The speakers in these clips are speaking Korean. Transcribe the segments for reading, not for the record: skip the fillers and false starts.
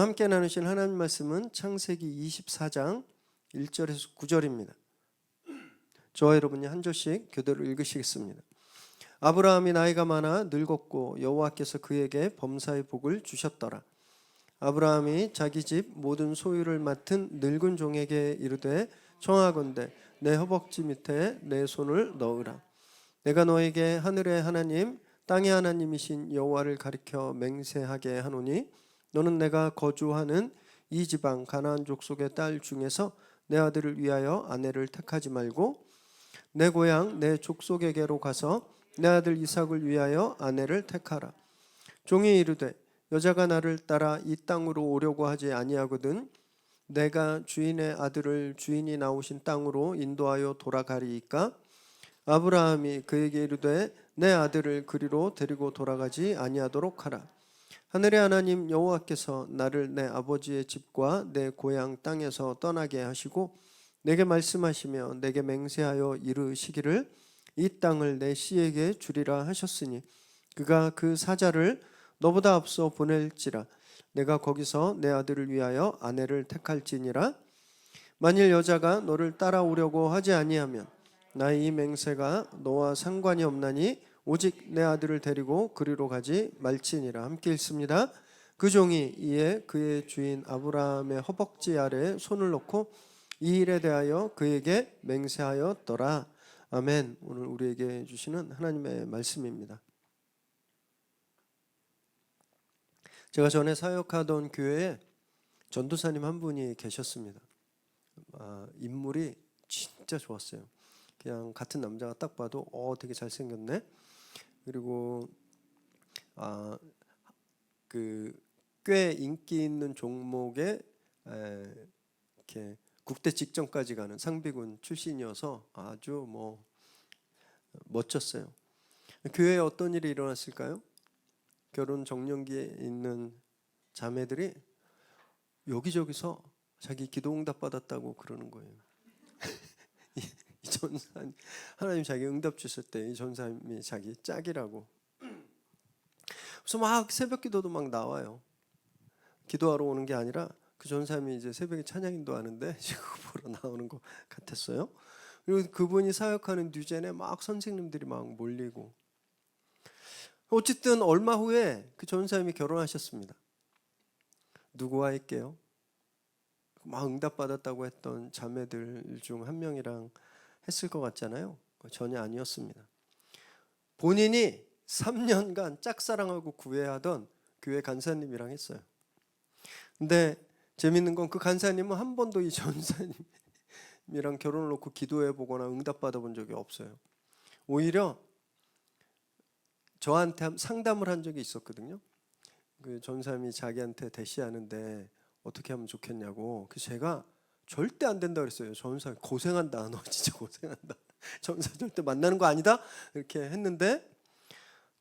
함께 나누실 하나님 말씀은 창세기 24장 1절에서 9절입니다. 저와 여러분이 한 절씩 교대로 읽으시겠습니다. 아브라함이 나이가 많아 늙었고 여호와께서 그에게 범사의 복을 주셨더라. 아브라함이 자기 집 모든 소유를 맡은 늙은 종에게 이르되 청하건대 내 허벅지 밑에 내 손을 넣으라. 내가 너에게 하늘의 하나님 땅의 하나님이신 여호와를 가리켜 맹세하게 하노니 너는 내가 거주하는 이 지방 가나안 족속의 딸 중에서 내 아들을 위하여 아내를 택하지 말고 내 고향 내 족속에게로 가서 내 아들 이삭을 위하여 아내를 택하라. 종이 이르되 여자가 나를 따라 이 땅으로 오려고 하지 아니하거든 내가 주인의 아들을 주인이 나오신 땅으로 인도하여 돌아가리이까. 아브라함이 그에게 이르되 내 아들을 그리로 데리고 돌아가지 아니하도록 하라. 하늘의 하나님 여호와께서 나를 내 아버지의 집과 내 고향 땅에서 떠나게 하시고 내게 말씀하시며 내게 맹세하여 이르시기를 이 땅을 내 씨에게 주리라 하셨으니 그가 그 사자를 너보다 앞서 보낼지라. 내가 거기서 내 아들을 위하여 아내를 택할지니라. 만일 여자가 너를 따라오려고 하지 아니하면 나의 이 맹세가 너와 상관이 없나니 오직 내 아들을 데리고 그리로 가지 말지니라. 함께 읽습니다. 그 종이 이에 그의 주인 아브라함의 허벅지 아래에 손을 놓고 이 일에 대하여 그에게 맹세하였더라. 아멘. 오늘 우리에게 주시는 하나님의 말씀입니다. 제가 전에 사역하던 교회에 전도사님 한 분이 계셨습니다. 인물이 진짜 좋았어요. 그냥 같은 남자가 딱 봐도 되게 잘생겼네. 그리고 꽤 인기 있는 종목에 이렇게 국대 직전까지 가는 상비군 출신이어서 아주 멋졌어요. 교회에 어떤 일이 일어났을까요? 결혼 정년기에 있는 자매들이 여기저기서 자기 기도 응답 받았다고 그러는 거예요. 이 전사님 하나님 자기 응답 주실 때 이 전사님이 자기 짝이라고. 그래서 막 새벽 기도도 막 나와요. 기도하러 오는 게 아니라 그 전사님이 이제 새벽에 찬양인도 하는데 지금 보러 나오는 것 같았어요. 그리고 그분이 사역하는 뉴젠에 막 선생님들이 막 몰리고. 어쨌든 얼마 후에 그 전사님이 결혼하셨습니다. 누구와 할게요? 막 응답 받았다고 했던 자매들 중 한 명이랑 했을 것 같잖아요. 전혀 아니었습니다. 본인이 3년간 짝사랑하고 구애하던 교회 간사님이랑 했어요. 근데 재밌는 건 그 간사님은 한 번도 이 전사님이랑 결혼을 놓고 기도해 보거나 응답 받아 본 적이 없어요. 오히려 저한테 상담을 한 적이 있었거든요. 그 전사님이 자기한테 대시하는데 어떻게 하면 좋겠냐고. 그래서 제가 절대 안 된다 그랬어요. 전사 고생한다. 너 진짜 고생한다. 전사 절대 만나는 거 아니다. 이렇게 했는데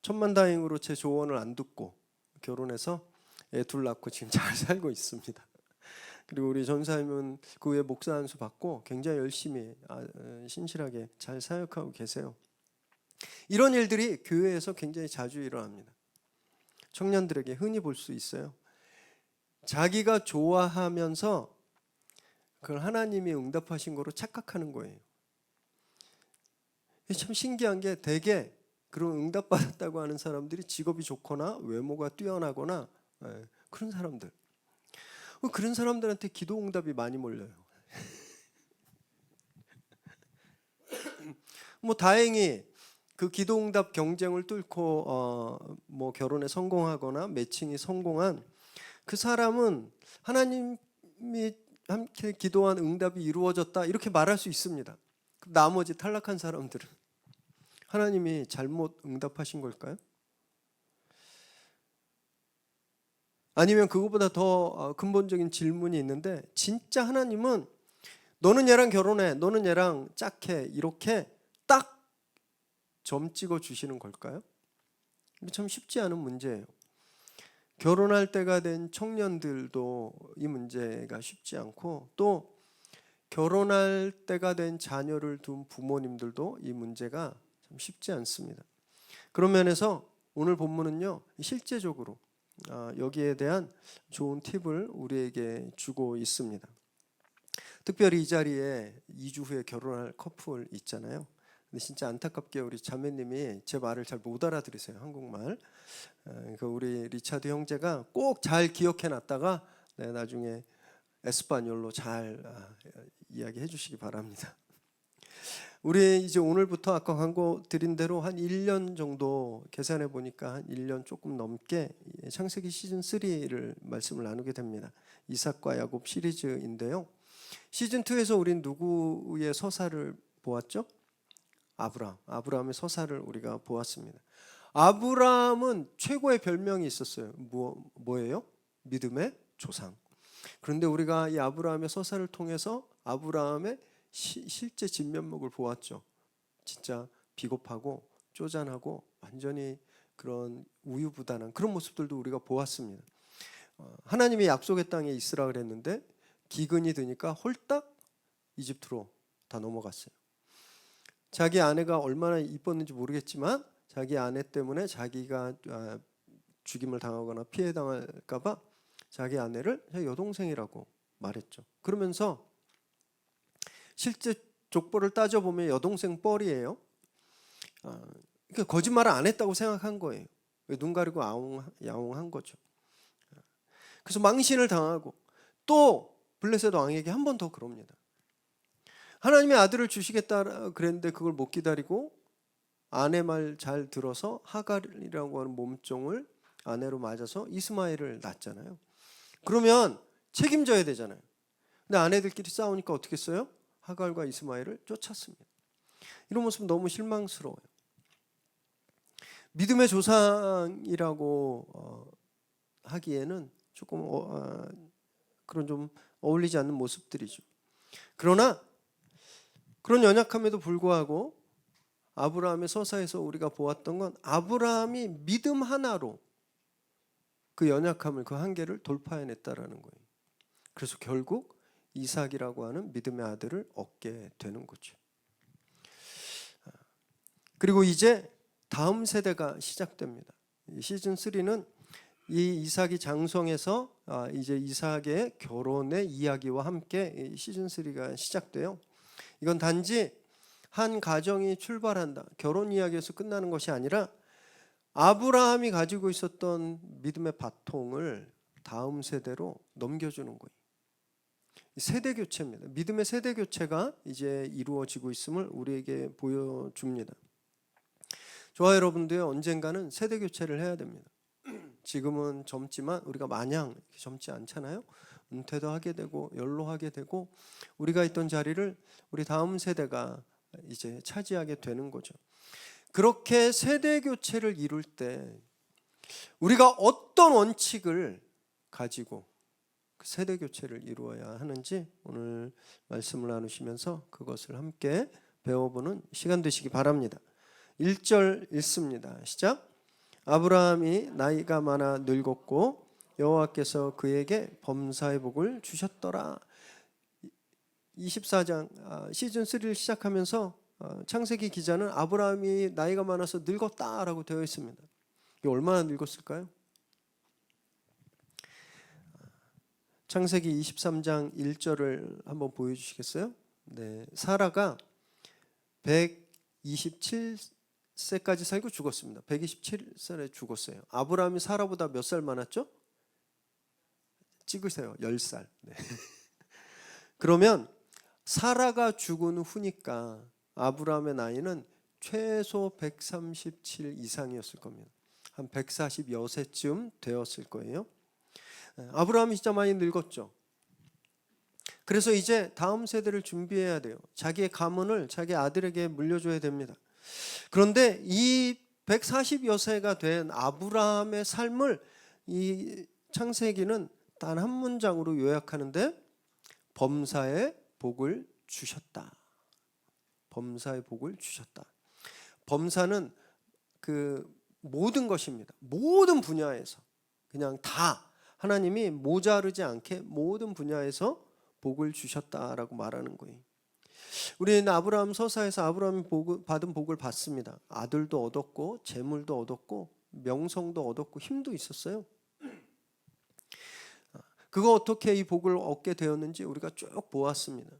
천만다행으로 제 조언을 안 듣고 결혼해서 애 둘 낳고 지금 잘 살고 있습니다. 그리고 우리 전사님은 그 후에 목사 안수 받고 굉장히 열심히 신실하게 잘 사역하고 계세요. 이런 일들이 교회에서 굉장히 자주 일어납니다. 청년들에게 흔히 볼 수 있어요. 자기가 좋아하면서 그걸 하나님이 응답하신 거로 착각하는 거예요. 참 신기한 게 되게 그런 응답받았다고 하는 사람들이 직업이 좋거나 외모가 뛰어나거나 그런 사람들. 그런 사람들한테 기도 응답이 많이 몰려요. 다행히 그 기도 응답 경쟁을 뚫고 결혼에 성공하거나 매칭이 성공한 그 사람은 하나님이 함께 기도한 응답이 이루어졌다 이렇게 말할 수 있습니다. 나머지 탈락한 사람들은 하나님이 잘못 응답하신 걸까요? 아니면 그것보다 더 근본적인 질문이 있는데 진짜 하나님은 너는 얘랑 결혼해, 너는 얘랑 짝해 이렇게 딱 점 찍어 주시는 걸까요? 참 쉽지 않은 문제예요. 결혼할 때가 된 청년들도 이 문제가 쉽지 않고 또 결혼할 때가 된 자녀를 둔 부모님들도 이 문제가 참 쉽지 않습니다. 그런 면에서 오늘 본문은요, 실제적으로 여기에 대한 좋은 팁을 우리에게 주고 있습니다. 특별히 이 자리에 2주 후에 결혼할 커플 있잖아요. 근데 진짜 안타깝게 우리 자매님이 제 말을 잘 못 알아들으세요, 한국말. 그러니까 우리 리차드 형제가 꼭 잘 기억해 놨다가 나중에 에스파뇰로 잘 이야기해 주시기 바랍니다. 우리 이제 오늘부터 아까 광고 드린 대로 한 1년 정도 계산해 보니까 한 1년 조금 넘게 창세기 시즌 3를 말씀을 나누게 됩니다. 이삭과 야곱 시리즈인데요. 시즌 2에서 우린 누구의 서사를 보았죠? 아브라함의 서사를 우리가 보았습니다. 아브라함은 최고의 별명이 있었어요. 뭐예요? 믿음의 조상. 그런데 우리가 이 아브라함의 서사를 통해서 아브라함의 실제 진면목을 보았죠. 진짜 비겁하고 쪼잔하고 완전히 그런 우유부단한 그런 모습들도 우리가 보았습니다. 하나님이 약속의 땅에 있으라 그랬는데 기근이 드니까 홀딱 이집트로 다 넘어갔어요. 자기 아내가 얼마나 이뻤는지 모르겠지만 자기 아내 때문에 자기가 죽임을 당하거나 피해 당할까 봐 자기 아내를 여동생이라고 말했죠. 그러면서 실제 족보를 따져보면 여동생 뻘이에요. 그러니까 거짓말을 안 했다고 생각한 거예요. 눈 가리고 야옹한 거죠. 그래서 망신을 당하고 또 블레셋 왕에게 한 번 더 그럽니다. 하나님의 아들을 주시겠다 그랬는데 그걸 못 기다리고 아내 말 잘 들어서 하갈이라고 하는 몸종을 아내로 맞아서 이스마엘을 낳았잖아요. 그러면 책임져야 되잖아요. 근데 아내들끼리 싸우니까 어떻게 했어요? 하갈과 이스마엘을 쫓았습니다. 이런 모습은 너무 실망스러워요. 믿음의 조상이라고 하기에는 조금 그런 좀 어울리지 않는 모습들이죠. 그러나 그런 연약함에도 불구하고 아브라함의 서사에서 우리가 보았던 건 아브라함이 믿음 하나로 그 연약함을, 그 한계를 돌파해냈다라는 거예요. 그래서 결국 이삭이라고 하는 믿음의 아들을 얻게 되는 거죠. 그리고 이제 다음 세대가 시작됩니다. 시즌 3는 이 이삭이 장성해서 이제 이삭의 결혼의 이야기와 함께 시즌 3가 시작돼요. 이건 단지 한 가정이 출발한다, 결혼 이야기에서 끝나는 것이 아니라 아브라함이 가지고 있었던 믿음의 바통을 다음 세대로 넘겨주는 거예요. 세대 교체입니다. 믿음의 세대 교체가 이제 이루어지고 있음을 우리에게 보여줍니다. 저와 여러분도요, 언젠가는 세대 교체를 해야 됩니다. 지금은 젊지만 우리가 마냥 젊지 않잖아요. 은퇴도 하게 되고 연로하게 되고 우리가 있던 자리를 우리 다음 세대가 이제 차지하게 되는 거죠. 그렇게 세대 교체를 이룰 때 우리가 어떤 원칙을 가지고 그 세대 교체를 이루어야 하는지 오늘 말씀을 나누시면서 그것을 함께 배워보는 시간 되시기 바랍니다. 1절 읽습니다. 시작. 아브라함이 나이가 많아 늙었고 여호와께서 그에게 범사의 복을 주셨더라. 24장 시즌 3를 시작하면서 창세기 기자는 아브라함이 나이가 많아서 늙었다라고 되어 있습니다. 이게 얼마나 늙었을까요? 창세기 23장 1절을 한번 보여주시겠어요? 네, 사라가 127세까지 살고 죽었습니다. 127살에 죽었어요. 아브라함이 사라보다 몇 살 많았죠? 찍으세요. 10살. 네. 그러면 사라가 죽은 후니까 아브라함의 나이는 최소 137 이상이었을 겁니다. 한 140여세쯤 되었을 거예요. 아브라함이 진짜 많이 늙었죠. 그래서 이제 다음 세대를 준비해야 돼요. 자기의 가문을 자기 아들에게 물려줘야 됩니다. 그런데 이 140여세가 된 아브라함의 삶을 이 창세기는 단 한 문장으로 요약하는데 범사의 복을 주셨다. 범사의 복을 주셨다. 범사는 그 모든 것입니다. 모든 분야에서 그냥 다 하나님이 모자르지 않게 모든 분야에서 복을 주셨다라고 말하는 거예요. 우리는 아브라함 서사에서 아브라함이 받은 복을 받습니다. 아들도 얻었고 재물도 얻었고 명성도 얻었고 힘도 있었어요. 그거 어떻게 이 복을 얻게 되었는지 우리가 쭉 보았습니다.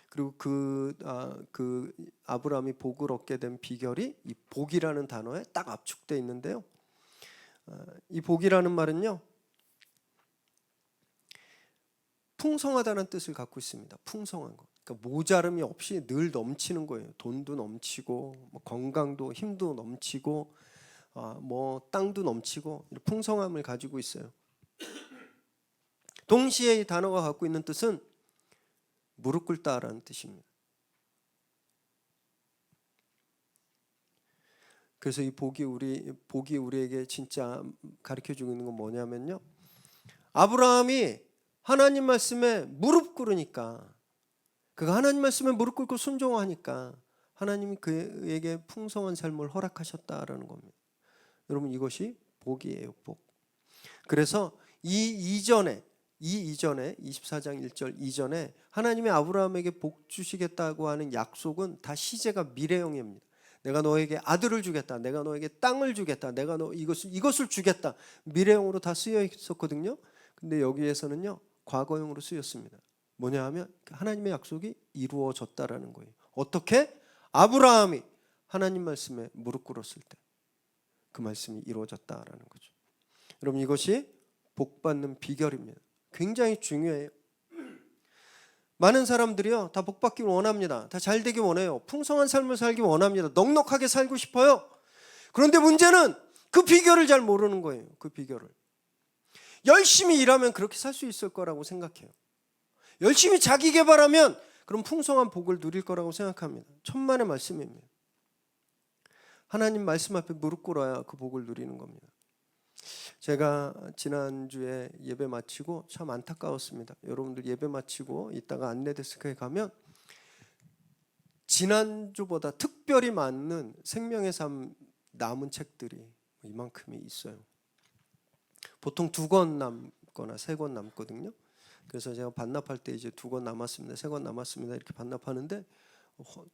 그리고 그 아브라함이 복을 얻게 된 비결이 이 복이라는 단어에 딱 압축되어 있는데요. 이 복이라는 말은요, 풍성하다는 뜻을 갖고 있습니다. 풍성한 거. 그러니까 모자름이 없이 늘 넘치는 거예요. 돈도 넘치고, 뭐 건강도, 힘도 넘치고, 뭐 땅도 넘치고, 풍성함을 가지고 있어요. 동시에 이 단어가 갖고 있는 뜻은 무릎 꿇다라는 뜻입니다. 그래서 이 복이 우리에게 진짜 가르쳐 주고 있는 건 뭐냐면요, 아브라함이 하나님 말씀에 무릎 꿇으니까, 그가 하나님 말씀에 무릎 꿇고 순종하니까 하나님이 그에게 풍성한 삶을 허락하셨다라는 겁니다. 여러분, 이것이 복이에요, 복. 그래서 이 이전에 24장 1절 이전에 하나님이 아브라함에게 복 주시겠다고 하는 약속은 다 시제가 미래형입니다. 내가 너에게 아들을 주겠다, 내가 너에게 땅을 주겠다, 내가 너 이것을 주겠다, 미래형으로 다 쓰여 있었거든요. 근데 여기에서는요, 과거형으로 쓰였습니다. 뭐냐 하면 하나님의 약속이 이루어졌다라는 거예요. 어떻게? 아브라함이 하나님 말씀에 무릎 꿇었을 때 그 말씀이 이루어졌다라는 거죠. 여러분, 이것이 복 받는 비결입니다. 굉장히 중요해요. 많은 사람들이요, 다 복 받기를 원합니다. 다 잘 되기 원해요. 풍성한 삶을 살기 원합니다. 넉넉하게 살고 싶어요. 그런데 문제는 그 비결을 잘 모르는 거예요. 그 비결을. 열심히 일하면 그렇게 살 수 있을 거라고 생각해요. 열심히 자기 개발하면 그럼 풍성한 복을 누릴 거라고 생각합니다. 천만의 말씀입니다. 하나님 말씀 앞에 무릎 꿇어야 그 복을 누리는 겁니다. 제가 지난주에 예배 마치고 참 안타까웠습니다. 여러분들 예배 마치고 이따가 안내데스크에 가면 지난주보다 특별히 많은 생명의 삶 남은 책들이 이만큼이 있어요. 보통 2권 남거나 3권 남거든요. 그래서 제가 반납할 때 이제 2권 남았습니다, 3권 남았습니다 이렇게 반납하는데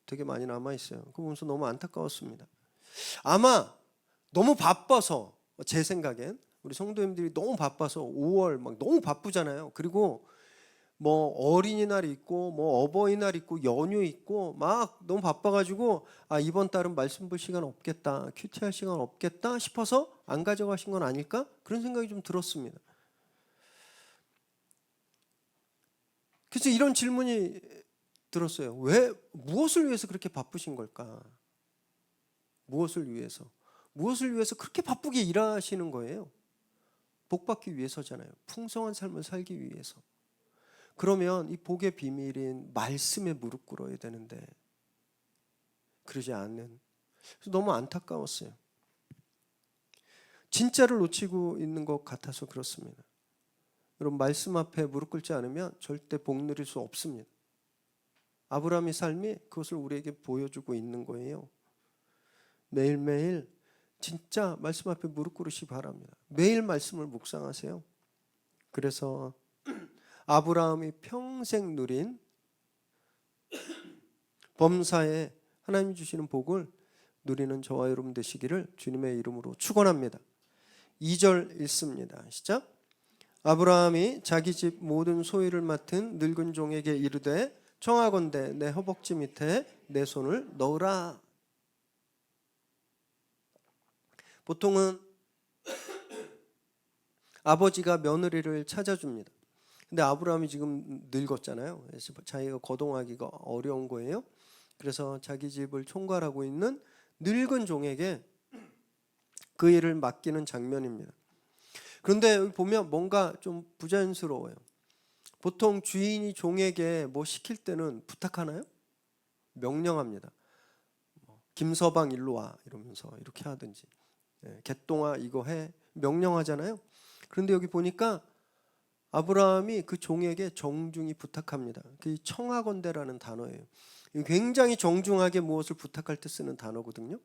되게 많이 남아 있어요. 그거 보면서 너무 안타까웠습니다. 아마 너무 바빠서, 제 생각엔 우리 성도님들이 너무 바빠서 5월 막 너무 바쁘잖아요. 그리고 뭐 어린이날 있고 뭐 어버이날 있고 연휴 있고 막 너무 바빠가지고 이번 달은 말씀 볼 시간 없겠다, 큐티할 시간 없겠다 싶어서 안 가져가신 건 아닐까? 그런 생각이 좀 들었습니다. 그래서 이런 질문이 들었어요. 왜, 무엇을 위해서 그렇게 바쁘신 걸까? 무엇을 위해서 그렇게 바쁘게 일하시는 거예요? 복 받기 위해서잖아요. 풍성한 삶을 살기 위해서. 그러면 이 복의 비밀인 말씀에 무릎 꿇어야 되는데 그러지 않는, 그래서 너무 안타까웠어요. 진짜를 놓치고 있는 것 같아서 그렇습니다. 여러분, 말씀 앞에 무릎 꿇지 않으면 절대 복 누릴 수 없습니다. 아브라함의 삶이 그것을 우리에게 보여주고 있는 거예요. 매일매일 진짜 말씀 앞에 무릎 꿇으시기 바랍니다. 매일 말씀을 묵상하세요. 그래서 아브라함이 평생 누린 범사에 하나님 주시는 복을 누리는 저와 여러분 되시기를 주님의 이름으로 축원합니다. 2절 읽습니다. 시작. 아브라함이 자기 집 모든 소유를 맡은 늙은 종에게 이르되 청하건대 내 허벅지 밑에 내 손을 넣으라. 보통은 아버지가 며느리를 찾아줍니다. 근데 아브라함이 지금 늙었잖아요. 자기가 거동하기가 어려운 거예요. 그래서 자기 집을 총괄하고 있는 늙은 종에게 그 일을 맡기는 장면입니다. 그런데 여기 보면 뭔가 좀 부자연스러워요. 보통 주인이 종에게 뭐 시킬 때는 부탁하나요? 명령합니다. 김서방 일로 와 이러면서 이렇게 하든지, 개똥아 이거 해, 명령하잖아요. 그런데 여기 보니까 아브라함이 그 종에게 정중히 부탁합니다. 그 청하건대라는 단어예요. 굉장히 정중하게 무엇을 부탁할 때 쓰는 단어거든요.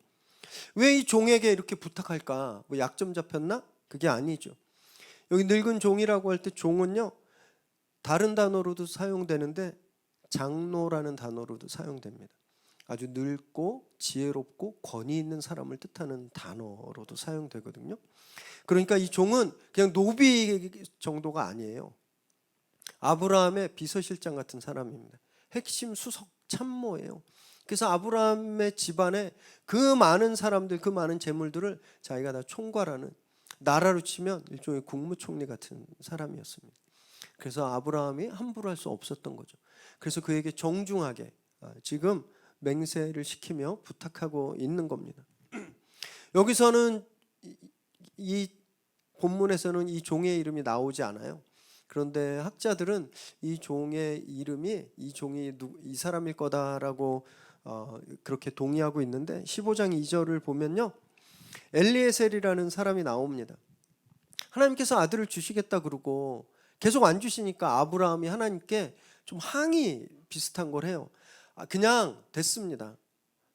왜 이 종에게 이렇게 부탁할까? 뭐 약점 잡혔나? 그게 아니죠. 여기 늙은 종이라고 할 때 종은요, 다른 단어로도 사용되는데 장로라는 단어로도 사용됩니다. 아주 늙고 지혜롭고 권위 있는 사람을 뜻하는 단어로도 사용되거든요. 그러니까 이 종은 그냥 노비 정도가 아니에요. 아브라함의 비서실장 같은 사람입니다. 핵심 수석 참모예요. 그래서 아브라함의 집안에 그 많은 사람들, 그 많은 재물들을 자기가 다 총괄하는, 나라로 치면 일종의 국무총리 같은 사람이었습니다. 그래서 아브라함이 함부로 할 수 없었던 거죠. 그래서 그에게 정중하게 지금 맹세를 시키며 부탁하고 있는 겁니다. 여기서는 이 본문에서는 이 종의 이름이 나오지 않아요. 그런데 학자들은 이 종의 이름이 이 종이 이 사람일 거다라고 그렇게 동의하고 있는데 15장 2절을 보면요, 엘리에셀이라는 사람이 나옵니다. 하나님께서 아들을 주시겠다 그러고 계속 안 주시니까 아브라함이 하나님께 좀 항의 비슷한 걸 해요. 그냥 됐습니다.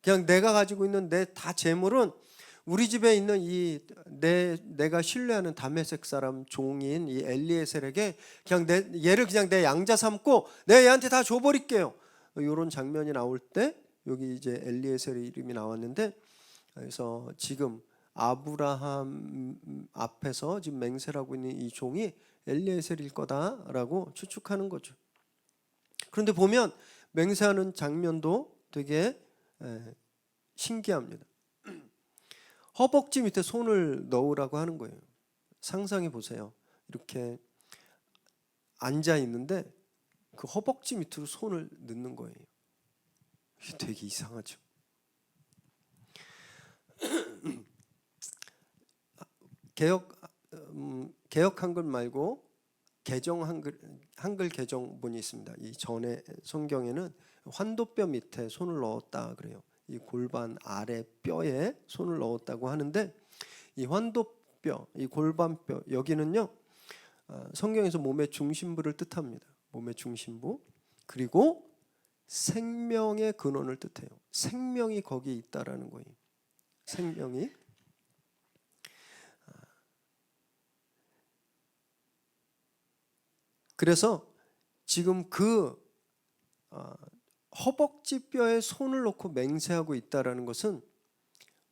그냥 내가 가지고 있는 내 다 재물은 우리 집에 있는 내가 신뢰하는 다메섹 사람 종인 이 엘리에셀에게 그냥 얘를 그냥 내 양자 삼고 내가 얘한테 다 줘버릴게요. 이런 장면이 나올 때 여기 이제 엘리에셀의 이름이 나왔는데, 그래서 지금 아브라함 앞에서 지금 맹세를 하고 있는 이 종이 엘리에셀일 거다라고 추측하는 거죠. 그런데 보면 맹세하는 장면도 되게 신기합니다. 허벅지 밑에 손을 넣으라고 하는 거예요. 상상해 보세요. 이렇게 앉아 있는데 그 허벅지 밑으로 손을 넣는 거예요. 되게 이상하죠. 개역 한글 말고 개정 한글 개정본이 있습니다. 이 전에 성경에는 환도뼈 밑에 손을 넣었다 그래요. 이 골반 아래 뼈에 손을 넣었다고 하는데, 이 환도뼈, 이 골반뼈 여기는요, 성경에서 몸의 중심부를 뜻합니다. 몸의 중심부. 그리고 생명의 근원을 뜻해요. 생명이 거기에 있다라는 거예요. 생명이. 그래서 지금 그 허벅지뼈에 손을 놓고 맹세하고 있다라는 것은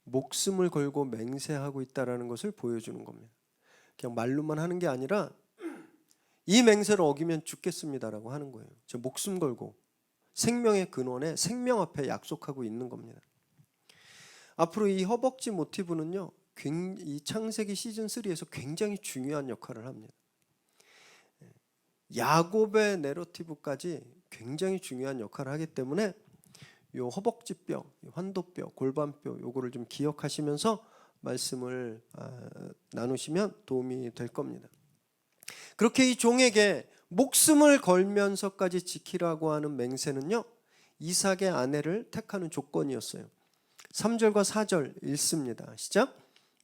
목숨을 걸고 맹세하고 있다라는 것을 보여주는 겁니다. 그냥 말로만 하는 게 아니라 이 맹세를 어기면 죽겠습니다라고 하는 거예요. 저 목숨 걸고 생명의 근원에 생명 앞에 약속하고 있는 겁니다. 앞으로 이 허벅지 모티브는요, 이 창세기 시즌 3에서 굉장히 중요한 역할을 합니다. 야곱의 내러티브까지 굉장히 중요한 역할을 하기 때문에 이 허벅지뼈, 환도뼈, 골반뼈 요거를 좀 기억하시면서 말씀을 나누시면 도움이 될 겁니다. 그렇게 이 종에게 목숨을 걸면서까지 지키라고 하는 맹세는요, 이삭의 아내를 택하는 조건이었어요. 3절과 4절 읽습니다. 시작.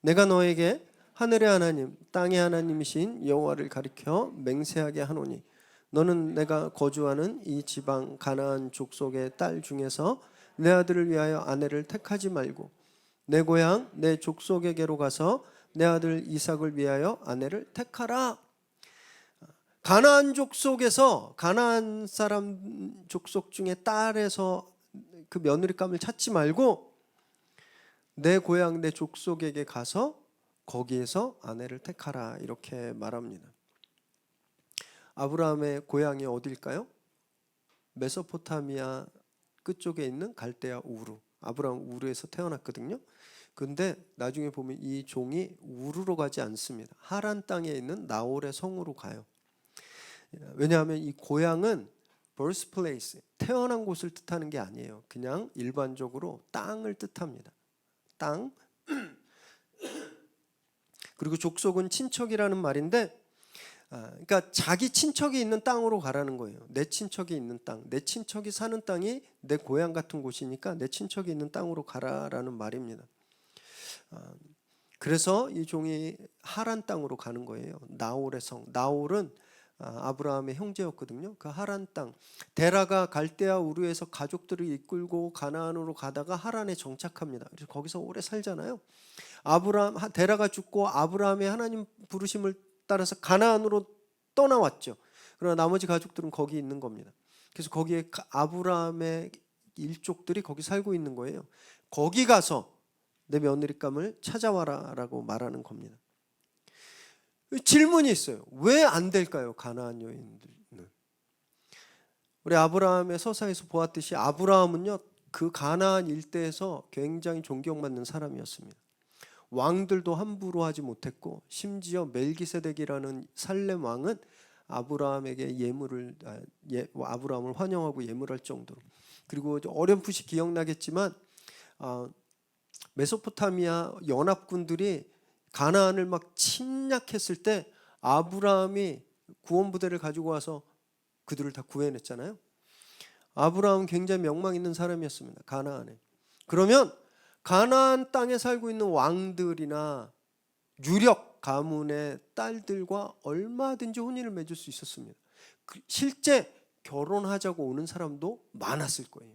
내가 너에게 하늘의 하나님 땅의 하나님이신 여호와를 가리켜 맹세하게 하노니 너는 내가 거주하는 이 지방 가나안 족속의 딸 중에서 내 아들을 위하여 아내를 택하지 말고 내 고향 내 족속에게로 가서 내 아들 이삭을 위하여 아내를 택하라. 가나안 족속에서 가나안 사람 족속 중에 딸에서 그 며느리감을 찾지 말고 내 고향 내 족속에게 가서 거기에서 아내를 택하라, 이렇게 말합니다. 아브라함의 고향이 어딜까요? 메소포타미아 끝쪽에 있는 갈대아 우르. 아브라함 우르에서 태어났거든요. 근데 나중에 보면 이 종이 우르로 가지 않습니다. 하란 땅에 있는 나홀의 성으로 가요. 왜냐하면 이 고향은 birthplace, 태어난 곳을 뜻하는 게 아니에요. 그냥 일반적으로 땅을 뜻합니다. 땅. 그리고 족속은 친척이라는 말인데, 그러니까 자기 친척이 있는 땅으로 가라는 거예요. 내 친척이 있는 땅, 내 친척이 사는 땅이 내 고향 같은 곳이니까 내 친척이 있는 땅으로 가라라는 말입니다. 그래서 이 종이 하란 땅으로 가는 거예요. 나홀의 성. 나홀은 아브라함의 형제였거든요. 그 하란 땅. 데라가 갈대아 우르에서 가족들을 이끌고 가나안으로 가다가 하란에 정착합니다. 그래서 거기서 오래 살잖아요. 데라가 죽고 아브라함의 하나님 부르심을 따라서 가나안으로 떠나왔죠. 그러나 나머지 가족들은 거기 있는 겁니다. 그래서 거기에 아브라함의 일족들이 거기 살고 있는 거예요. 거기 가서 내 며느리감을 찾아와라라고 말하는 겁니다. 질문이 있어요. 왜 안 될까요? 가나안 여인들은. 우리 아브라함의 서사에서 보았듯이 아브라함은요, 그 가나안 일대에서 굉장히 존경받는 사람이었습니다. 왕들도 함부로 하지 못했고, 심지어 멜기세덱이라는 살렘 왕은 아브라함에게 아브라함을 환영하고 예물할 정도로. 그리고 어렴풋이 기억나겠지만 메소포타미아 연합군들이 가나안을 막 침략했을 때 아브라함이 구원부대를 가지고 와서 그들을 다 구해냈잖아요. 아브라함은 굉장히 명망 있는 사람이었습니다. 가나안에. 그러면 가나안 땅에 살고 있는 왕들이나 유력 가문의 딸들과 얼마든지 혼인을 맺을 수 있었습니다. 실제 결혼하자고 오는 사람도 많았을 거예요.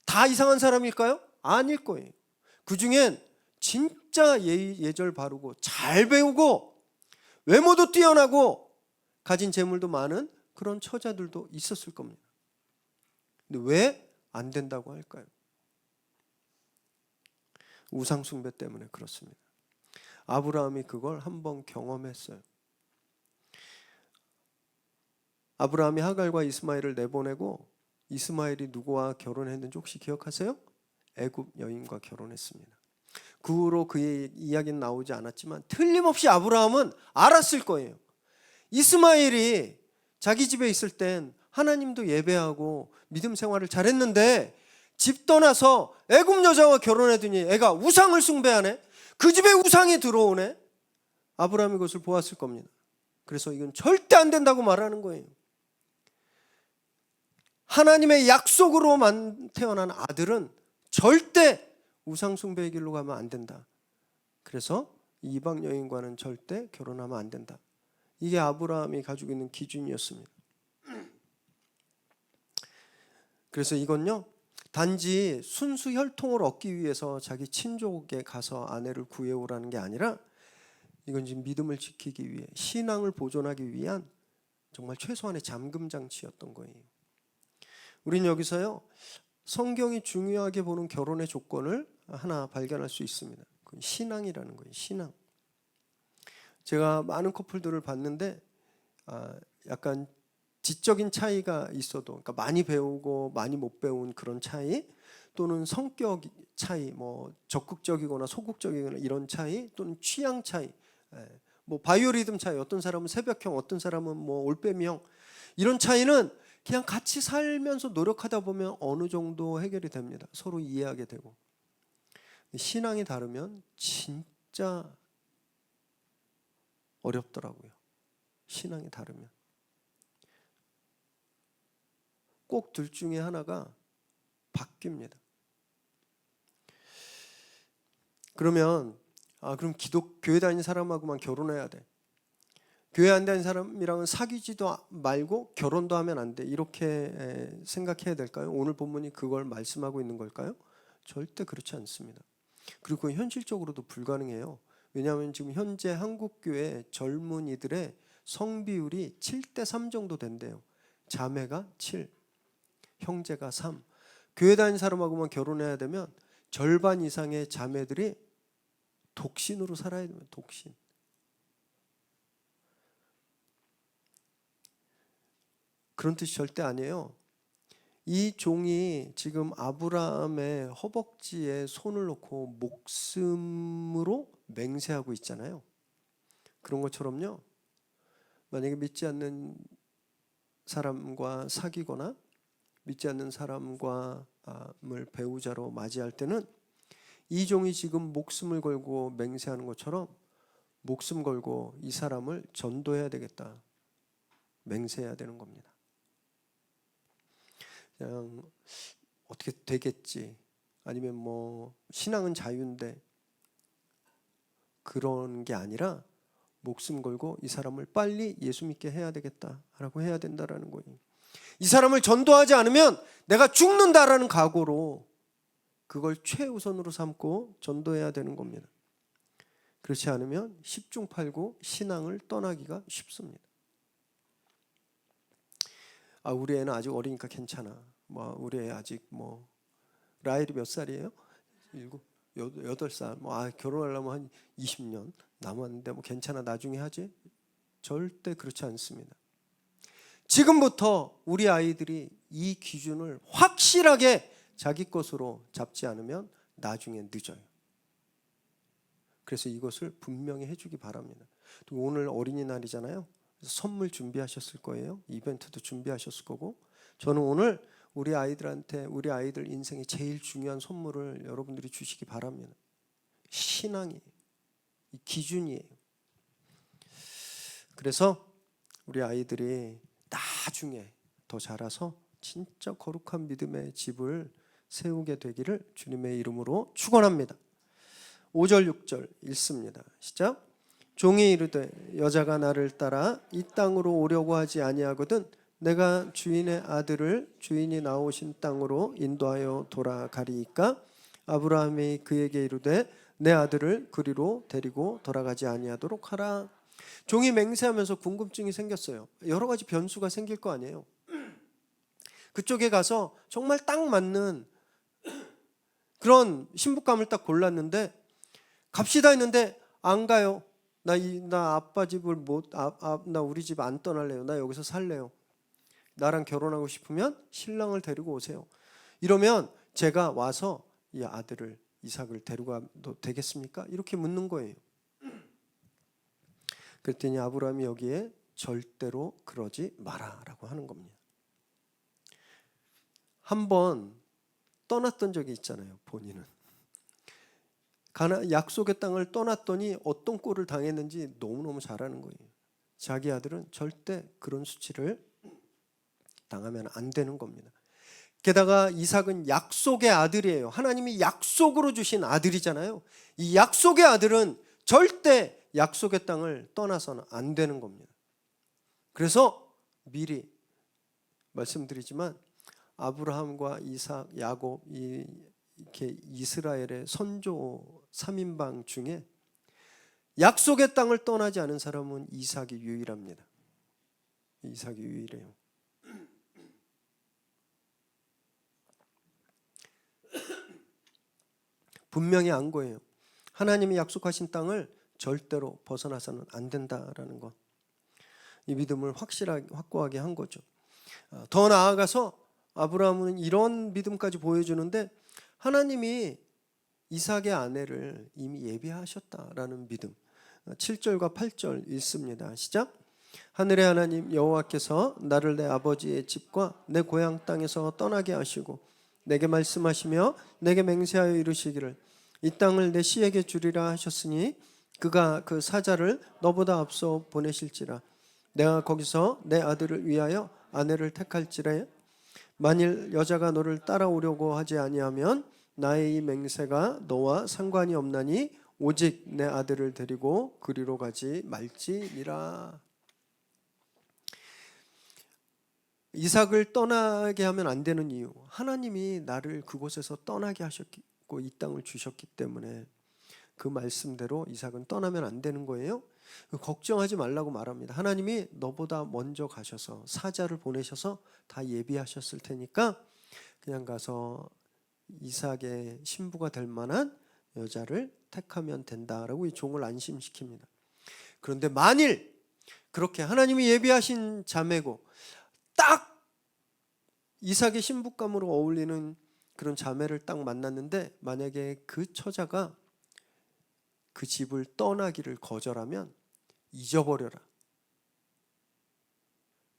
다 이상한 사람일까요? 아닐 거예요. 그 중엔 진짜 예절 바르고 잘 배우고 외모도 뛰어나고 가진 재물도 많은 그런 처자들도 있었을 겁니다. 근데 왜 안 된다고 할까요? 우상 숭배 때문에 그렇습니다. 아브라함이 그걸 한번 경험했어요. 아브라함이 하갈과 이스마엘을 내보내고 이스마엘이 누구와 결혼했는지 혹시 기억하세요? 애굽 여인과 결혼했습니다. 그 후로 그의 이야기는 나오지 않았지만 틀림없이 아브라함은 알았을 거예요. 이스마엘이 자기 집에 있을 땐 하나님도 예배하고 믿음 생활을 잘했는데 집 떠나서 애굽 여자와 결혼하더니 애가 우상을 숭배하네. 그 집에 우상이 들어오네. 아브라함이 그것을 보았을 겁니다. 그래서 이건 절대 안 된다고 말하는 거예요. 하나님의 약속으로만 태어난 아들은 절대 우상 숭배의 길로 가면 안 된다. 그래서 이방 여인과는 절대 결혼하면 안 된다. 이게 아브라함이 가지고 있는 기준이었습니다. 그래서 이건요, 단지 순수 혈통을 얻기 위해서 자기 친족에 가서 아내를 구해오라는 게 아니라 이건 지금 믿음을 지키기 위해, 신앙을 보존하기 위한 정말 최소한의 잠금 장치였던 거예요. 우린 여기서요, 성경이 중요하게 보는 결혼의 조건을 하나 발견할 수 있습니다. 그건 신앙이라는 거예요. 신앙. 제가 많은 커플들을 봤는데 약간 지적인 차이가 있어도, 그러니까 많이 배우고 많이 못 배운 그런 차이, 또는 성격 차이, 뭐 적극적이거나 소극적이거나 이런 차이, 또는 취향 차이, 뭐 바이오리듬 차이, 어떤 사람은 새벽형, 어떤 사람은 뭐 올빼미형, 이런 차이는 그냥 같이 살면서 노력하다 보면 어느 정도 해결이 됩니다. 서로 이해하게 되고. 신앙이 다르면 진짜 어렵더라고요. 신앙이 다르면 꼭 둘 중에 하나가 바뀝니다. 그러면 그럼 교회 다니는 사람하고만 결혼해야 돼. 교회 안 다니는 사람이랑은 사귀지도 말고 결혼도 하면 안 돼. 이렇게 생각해야 될까요? 오늘 본문이 그걸 말씀하고 있는 걸까요? 절대 그렇지 않습니다. 그리고 현실적으로도 불가능해요. 왜냐하면 지금 현재 한국교회 젊은이들의 성비율이 7대3 정도 된대요. 자매가 7, 형제가 3. 교회 다니는 사람하고만 결혼해야 되면 절반 이상의 자매들이 독신으로 살아야 됩니다. 독신. 그런 뜻이 절대 아니에요. 이 종이 지금 아브라함의 허벅지에 손을 놓고 목숨으로 맹세하고 있잖아요. 그런 것처럼요, 만약에 믿지 않는 사람과 사귀거나 믿지 않는 사람과 을 배우자로 맞이할 때는 이 종이 지금 목숨을 걸고 맹세하는 것처럼 목숨 걸고 이 사람을 전도해야 되겠다, 맹세해야 되는 겁니다. 그냥 어떻게 되겠지, 아니면 뭐 신앙은 자유인데, 그런 게 아니라 목숨 걸고 이 사람을 빨리 예수 믿게 해야 되겠다라고 해야 된다라는 거예요. 이 사람을 전도하지 않으면 내가 죽는다라는 각오로 그걸 최우선으로 삼고 전도해야 되는 겁니다. 그렇지 않으면 10중 8구 신앙을 떠나기가 쉽습니다. 우리 애는 아직 어리니까 괜찮아. 우리 애 아직 라헬이 몇 살이에요? 8살. 결혼하려면 한 20년 남았는데 괜찮아, 나중에 하지? 절대 그렇지 않습니다. 지금부터 우리 아이들이 이 기준을 확실하게 자기 것으로 잡지 않으면 나중에 늦어요. 그래서 이것을 분명히 해주기 바랍니다. 오늘 어린이날이잖아요. 그래서 선물 준비하셨을 거예요. 이벤트도 준비하셨을 거고, 저는 오늘 우리 아이들한테 우리 아이들 인생에 제일 중요한 선물을 여러분들이 주시기 바랍니다. 신앙이에요. 이 기준이에요. 그래서 우리 아이들이 나중에 더 자라서 진짜 거룩한 믿음의 집을 세우게 되기를 주님의 이름으로 축원합니다. 5절 6절 읽습니다. 시작. 종이 이르되 여자가 나를 따라 이 땅으로 오려고 하지 아니하거든 내가 주인의 아들을 주인이 나오신 땅으로 인도하여 돌아가리이까. 아브라함이 그에게 이르되 내 아들을 그리로 데리고 돌아가지 아니하도록 하라. 종이 맹세하면서 궁금증이 생겼어요. 여러 가지 변수가 생길 거 아니에요. 그쪽에 가서 정말 딱 맞는 그런 신부감을 딱 골랐는데 갑시다 했는데 안 가요. 나 아빠 집을 나 우리 집 안 떠날래요. 나 여기서 살래요. 나랑 결혼하고 싶으면 신랑을 데리고 오세요. 이러면 제가 와서 이 아들을 이삭을 데려가도 되겠습니까? 이렇게 묻는 거예요. 그랬더니 아브라함이 여기에 절대로 그러지 마라라고 하는 겁니다. 한번 떠났던 적이 있잖아요. 본인은 약속의 땅을 떠났더니 어떤 꼴을 당했는지 너무너무 잘 아는 거예요. 자기 아들은 절대 그런 수치를 당하면 안 되는 겁니다. 게다가 이삭은 약속의 아들이에요. 하나님이 약속으로 주신 아들이잖아요. 이 약속의 아들은 절대 약속의 땅을 떠나서는 안 되는 겁니다. 그래서 미리 말씀드리지만 아브라함과 이삭, 야곱 이렇게 이스라엘의 선조 3인방 중에 약속의 땅을 떠나지 않은 사람은 이삭이 유일합니다. 이삭이 유일해요. 분명히 안 거예요. 하나님이 약속하신 땅을 절대로 벗어나서는 안 된다라는 것. 이 믿음을 확고하게 한 거죠. 더 나아가서 아브라함은 이런 믿음까지 보여주는데 하나님이 이삭의 아내를 이미 예비하셨다라는 믿음. 7절과 8절 읽습니다. 시작. 하늘의 하나님 여호와께서 나를 내 아버지의 집과 내 고향 땅에서 떠나게 하시고 내게 말씀하시며 내게 맹세하여 이르시기를 이 땅을 내 씨에게 주리라 하셨으니 그가 그 사자를 너보다 앞서 보내실지라. 내가 거기서 내 아들을 위하여 아내를 택할지라. 만일 여자가 너를 따라오려고 하지 아니하면 나의 이 맹세가 너와 상관이 없나니 오직 내 아들을 데리고 그리로 가지 말지니라. 이삭을 떠나게 하면 안 되는 이유, 하나님이 나를 그곳에서 떠나게 하셨고 이 땅을 주셨기 때문에 그 말씀대로 이삭은 떠나면 안 되는 거예요. 걱정하지 말라고 말합니다. 하나님이 너보다 먼저 가셔서 사자를 보내셔서 다 예비하셨을 테니까 그냥 가서 이삭의 신부가 될 만한 여자를 택하면 된다라고 이 종을 안심시킵니다. 그런데 만일 그렇게 하나님이 예비하신 자매고 딱 이삭의 신부감으로 어울리는 그런 자매를 딱 만났는데 만약에 그 처자가 그 집을 떠나기를 거절하면 잊어버려라.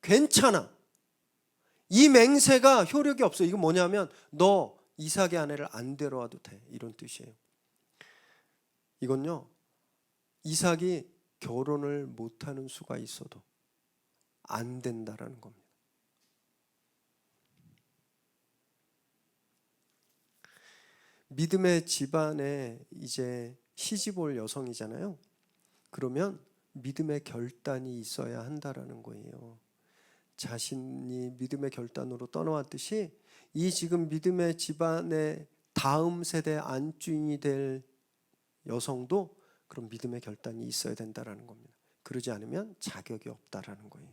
괜찮아. 이 맹세가 효력이 없어. 이거 뭐냐면 너 이삭의 아내를 안 데려와도 돼. 이런 뜻이에요. 이건요. 이삭이 결혼을 못하는 수가 있어도 안 된다라는 겁니다. 믿음의 집안에 이제 시집 올 여성이잖아요. 그러면 믿음의 결단이 있어야 한다라는 거예요. 자신이 믿음의 결단으로 떠나왔듯이 이 지금 믿음의 집안의 다음 세대 안주인이 될 여성도 그런 믿음의 결단이 있어야 된다라는 겁니다. 그러지 않으면 자격이 없다라는 거예요.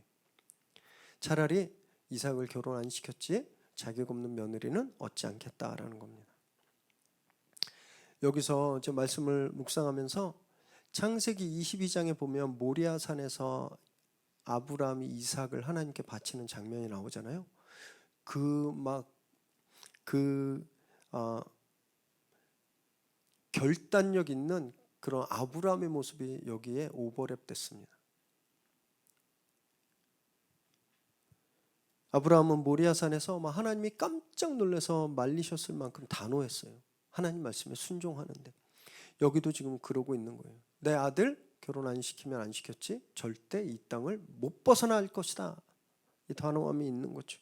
차라리 이삭을 결혼 안 시켰지 자격 없는 며느리는 얻지 않겠다라는 겁니다. 여기서 저 말씀을 묵상하면서 창세기 22장에 보면 모리아산에서 아브라함이 이삭을 하나님께 바치는 장면이 나오잖아요. 그 결단력 있는 그런 아브라함의 모습이 여기에 오버랩 됐습니다. 아브라함은 모리아산에서 하나님이 깜짝 놀라서 말리셨을 만큼 단호했어요. 하나님 말씀에 순종하는데. 여기도 지금 그러고 있는 거예요. 내 아들 결혼 안 시키면 안 시켰지 절대 이 땅을 못 벗어날 것이다. 이 단호함이 있는 거죠.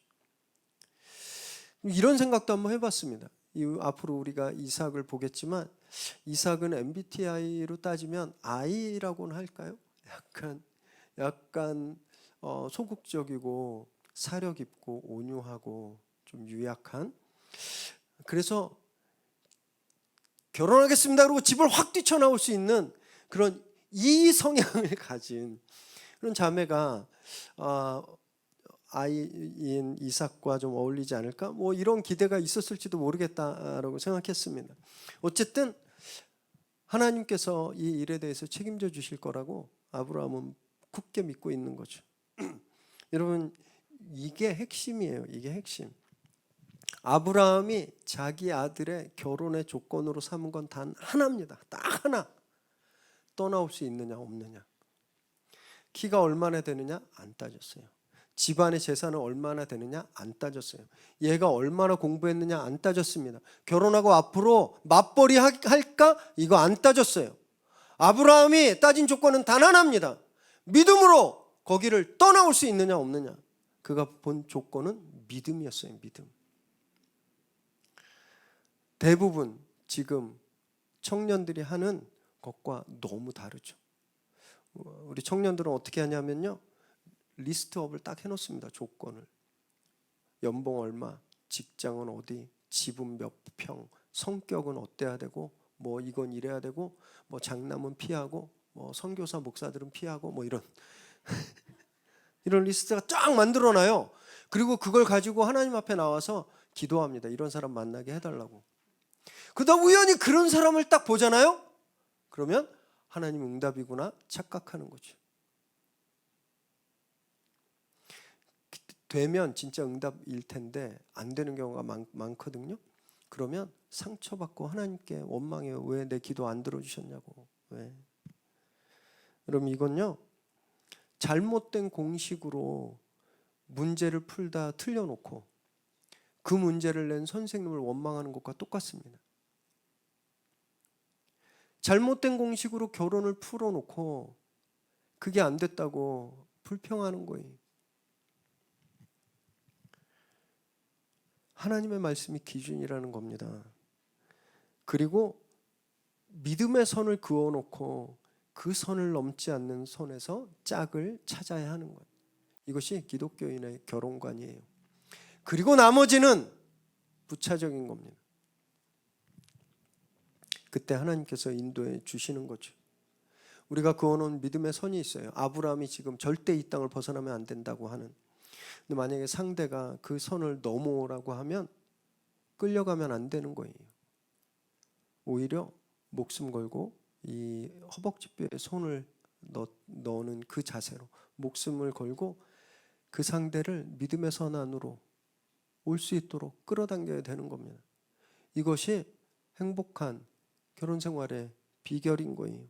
이런 생각도 한번 해봤습니다. 앞으로 우리가 이삭을 보겠지만 이삭은 MBTI로 따지면 I라고는 할까요? 약간 소극적이고 사려 깊고 온유하고 좀 유약한. 그래서 결혼하겠습니다 그러고 집을 확 뛰쳐나올 수 있는 그런 이 성향을 가진 그런 자매가 아이인 이삭과 좀 어울리지 않을까? 이런 기대가 있었을지도 모르겠다라고 생각했습니다. 어쨌든 하나님께서 이 일에 대해서 책임져 주실 거라고 아브라함은 굳게 믿고 있는 거죠. 여러분, 이게 핵심이에요. 이게 핵심. 아브라함이 자기 아들의 결혼의 조건으로 삼은 건 단 하나입니다. 딱 하나. 떠나올 수 있느냐 없느냐. 키가 얼마나 되느냐 안 따졌어요. 집안의 재산은 얼마나 되느냐 안 따졌어요. 얘가 얼마나 공부했느냐 안 따졌습니다. 결혼하고 앞으로 맞벌이 할까 이거 안 따졌어요. 아브라함이 따진 조건은 단 하나입니다. 믿음으로 거기를 떠나올 수 있느냐 없느냐. 그가 본 조건은 믿음이었어요. 믿음. 대부분 지금 청년들이 하는 것과 너무 다르죠. 우리 청년들은 어떻게 하냐면요, 리스트업을 딱 해놓습니다. 조건을. 연봉 얼마, 직장은 어디, 집은 몇 평, 성격은 어때야 되고, 이건 이래야 되고, 장남은 피하고, 선교사 목사들은 피하고, 이런 이런 리스트가 쫙 만들어놔요. 그리고 그걸 가지고 하나님 앞에 나와서 기도합니다. 이런 사람 만나게 해달라고. 그러다 우연히 그런 사람을 딱 보잖아요. 그러면 하나님 응답이구나 착각하는 거죠. 되면 진짜 응답일 텐데 안 되는 경우가 많거든요. 그러면 상처받고 하나님께 원망해요. 왜 내 기도 안 들어주셨냐고. 왜? 여러분, 이건요, 잘못된 공식으로 문제를 풀다 틀려놓고 그 문제를 낸 선생님을 원망하는 것과 똑같습니다. 잘못된 공식으로 결혼을 풀어놓고 그게 안 됐다고 불평하는 거예요. 하나님의 말씀이 기준이라는 겁니다. 그리고 믿음의 선을 그어놓고 그 선을 넘지 않는 선에서 짝을 찾아야 하는 것. 이것이 기독교인의 결혼관이에요. 그리고 나머지는 부차적인 겁니다. 그때 하나님께서 인도해 주시는 거죠. 우리가 그어놓은 믿음의 선이 있어요. 아브라함이 지금 절대 이 땅을 벗어나면 안 된다고 하는. 근데 만약에 상대가 그 선을 넘어오라고 하면 끌려가면 안 되는 거예요. 오히려 목숨 걸고 이 허벅지뼈에 손을 넣는 그 자세로 목숨을 걸고 그 상대를 믿음의 선 안으로 올 수 있도록 끌어당겨야 되는 겁니다. 이것이 행복한 결혼 생활의 비결인 거예요.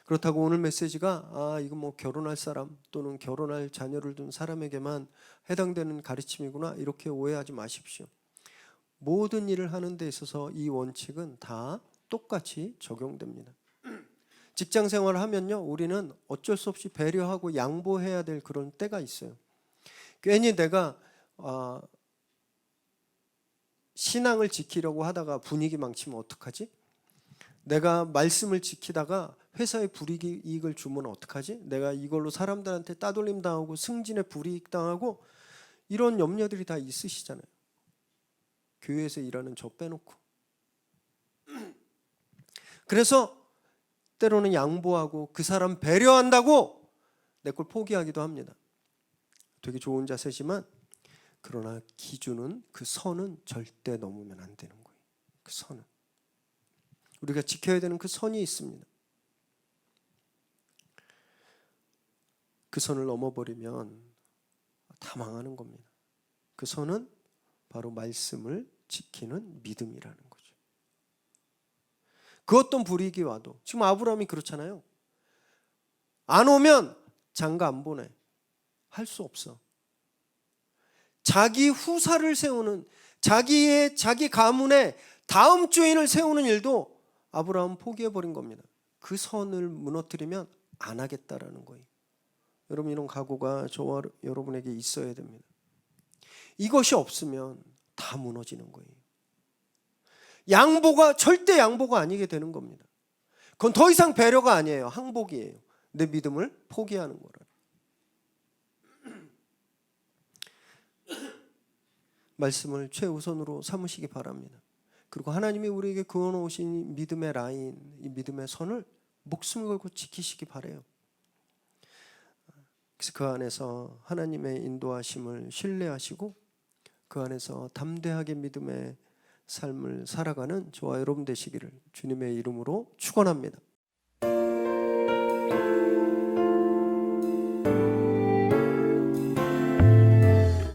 그렇다고 오늘 메시지가 이거 결혼할 사람 또는 결혼할 자녀를 둔 사람에게만 해당되는 가르침이구나 이렇게 오해하지 마십시오. 모든 일을 하는 데 있어서 이 원칙은 다 똑같이 적용됩니다. 직장 생활을 하면요, 우리는 어쩔 수 없이 배려하고 양보해야 될 그런 때가 있어요. 괜히 내가 신앙을 지키려고 하다가 분위기 망치면 어떡하지? 내가 말씀을 지키다가 회사에 불이익을 주면 어떡하지? 내가 이걸로 사람들한테 따돌림 당하고 승진에 불이익 당하고 이런 염려들이 다 있으시잖아요. 교회에서 일하는 저 빼놓고. 그래서 때로는 양보하고 그 사람 배려한다고 내 걸 포기하기도 합니다. 되게 좋은 자세지만 그러나 기준은 그 선은 절대 넘으면 안 되는 거예요. 그 선은. 우리가 지켜야 되는 그 선이 있습니다. 그 선을 넘어버리면 다 망하는 겁니다. 그 선은 바로 말씀을 지키는 믿음이라는 거죠. 그 어떤 불이익이 와도, 지금 아브라함이 그렇잖아요. 안 오면 장가 안 보내. 할 수 없어. 자기 후사를 세우는, 자기 가문의 다음 주인을 세우는 일도 아브라함은 포기해버린 겁니다. 그 선을 무너뜨리면 안 하겠다라는 거예요. 여러분, 이런 각오가 저와 여러분에게 있어야 됩니다. 이것이 없으면 다 무너지는 거예요. 양보가 절대 양보가 아니게 되는 겁니다. 그건 더 이상 배려가 아니에요. 항복이에요. 내 믿음을 포기하는 거라. 말씀을 최우선으로 삼으시기 바랍니다. 그리고 하나님이 우리에게 그어놓으신 믿음의 라인, 이 믿음의 선을 목숨을 걸고 지키시기 바라요. 그래서 그 안에서 하나님의 인도하심을 신뢰하시고 그 안에서 담대하게 믿음의 삶을 살아가는 저와 여러분 되시기를 주님의 이름으로 축원합니다.